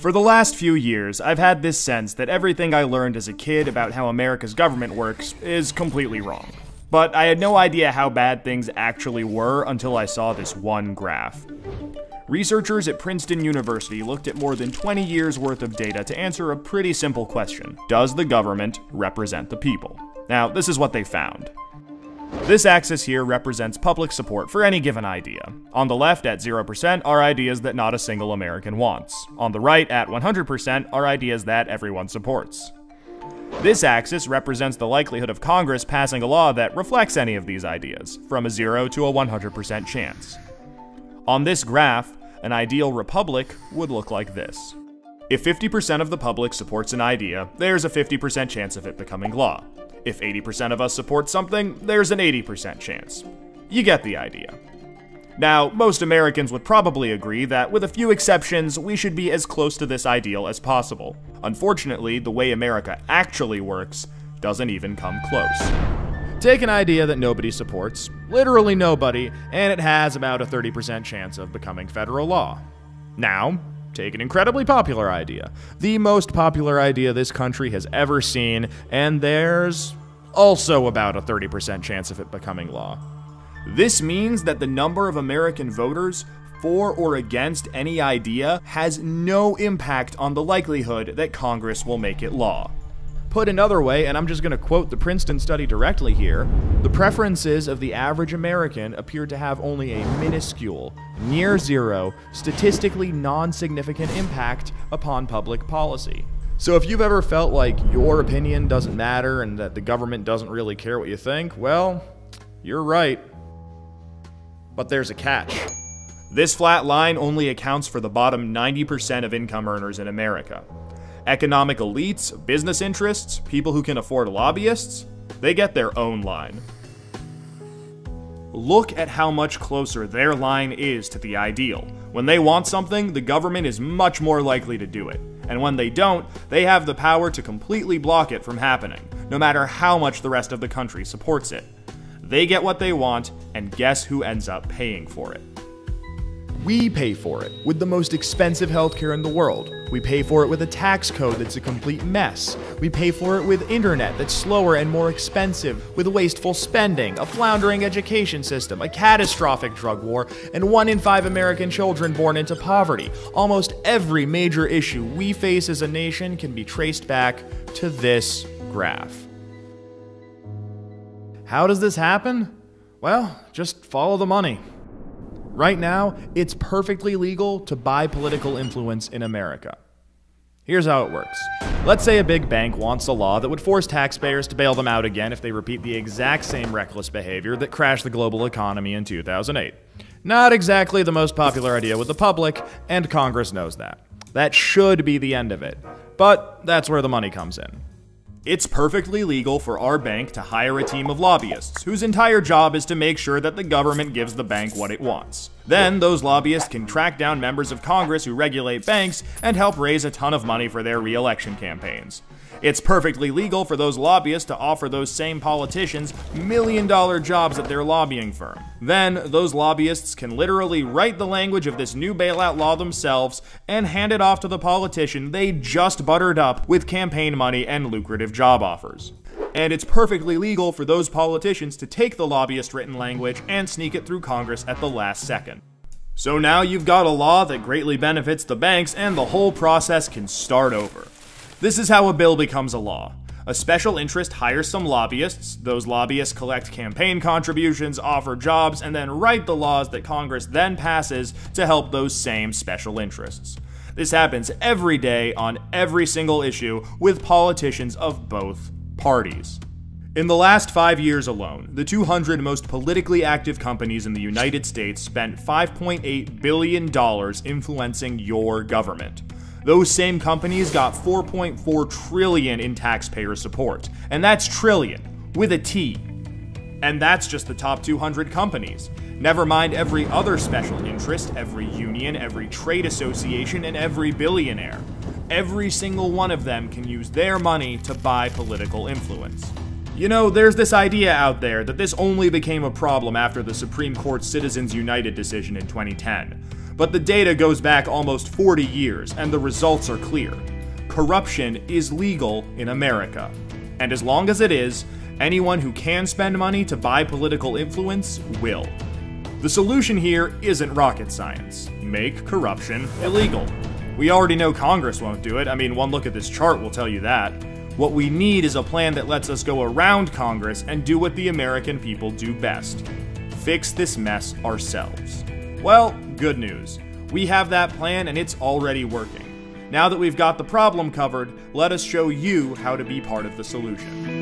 For the last few years, I've had this sense that everything I learned as a kid about how America's government works is completely wrong. But I had no idea how bad things actually were until I saw this one graph. Researchers at Princeton University looked at more than 20 years worth of data to answer a pretty simple question. Does the government represent the people? Now, this is what they found. This axis here represents public support for any given idea. On the left, at 0%, are ideas that not a single American wants. On the right, at 100%, are ideas that everyone supports. This axis represents the likelihood of Congress passing a law that reflects any of these ideas, from a 0 to a 100% chance. On this graph, an ideal republic would look like this. If 50% of the public supports an idea, there's a 50% chance of it becoming law. If 80% of us support something, there's an 80% chance. You get the idea. Now, most Americans would probably agree that, with a few exceptions, we should be as close to this ideal as possible. Unfortunately, the way America actually works doesn't even come close. Take an idea that nobody supports, literally nobody, and it has about a 30% chance of becoming federal law. Now, take an incredibly popular idea, the most popular idea this country has ever seen, and there's also about a 30% chance of it becoming law. This means that the number of American voters for or against any idea has no impact on the likelihood that Congress will make it law. Put another way, and I'm just going to quote the Princeton study directly here, the preferences of the average American appear to have only a minuscule, near zero, statistically non-significant impact upon public policy. So if you've ever felt like your opinion doesn't matter and that the government doesn't really care what you think, well, you're right. But there's a catch. This flat line only accounts for the bottom 90% of income earners in America. Economic elites, business interests, people who can afford lobbyists, they get their own line. Look at how much closer their line is to the ideal. When they want something, the government is much more likely to do it. And when they don't, they have the power to completely block it from happening, no matter how much the rest of the country supports it. They get what they want, and guess who ends up paying for it? We pay for it with the most expensive healthcare in the world. We pay for it with a tax code that's a complete mess. We pay for it with internet that's slower and more expensive, with wasteful spending, a floundering education system, a catastrophic drug war, and 1 in 5 American children born into poverty. Almost every major issue we face as a nation can be traced back to this graph. How does this happen? Well, just follow the money. Right now, it's perfectly legal to buy political influence in America. Here's how it works. Let's say a big bank wants a law that would force taxpayers to bail them out again if they repeat the exact same reckless behavior that crashed the global economy in 2008. Not exactly the most popular idea with the public, and Congress knows that. That should be the end of it. But that's where the money comes in. It's perfectly legal for our bank to hire a team of lobbyists, whose entire job is to make sure that the government gives the bank what it wants. Then, those lobbyists can track down members of Congress who regulate banks and help raise a ton of money for their re-election campaigns. It's perfectly legal for those lobbyists to offer those same politicians million-dollar jobs at their lobbying firm. Then, those lobbyists can literally write the language of this new bailout law themselves and hand it off to the politician they just buttered up with campaign money and lucrative job offers. And it's perfectly legal for those politicians to take the lobbyist-written language and sneak it through Congress at the last second. So now you've got a law that greatly benefits the banks, and the whole process can start over. This is how a bill becomes a law. A special interest hires some lobbyists, those lobbyists collect campaign contributions, offer jobs, and then write the laws that Congress then passes to help those same special interests. This happens every day on every single issue with politicians of both parties. In the last 5 years alone, the 200 most politically active companies in the United States spent $5.8 billion influencing your government. Those same companies got $4.4 trillion in taxpayer support. And that's trillion, with a T. And that's just the top 200 companies. Never mind every other special interest, every union, every trade association, and every billionaire. Every single one of them can use their money to buy political influence. You know, there's this idea out there that this only became a problem after the Supreme Court's Citizens United decision in 2010. But the data goes back almost 40 years, and the results are clear. Corruption is legal in America. And as long as it is, anyone who can spend money to buy political influence will. The solution here isn't rocket science. Make corruption illegal. We already know Congress won't do it. I mean, one look at this chart will tell you that. What we need is a plan that lets us go around Congress and do what the American people do best. Fix this mess ourselves. Well, good news. We have that plan and it's already working. Now that we've got the problem covered, let us show you how to be part of the solution.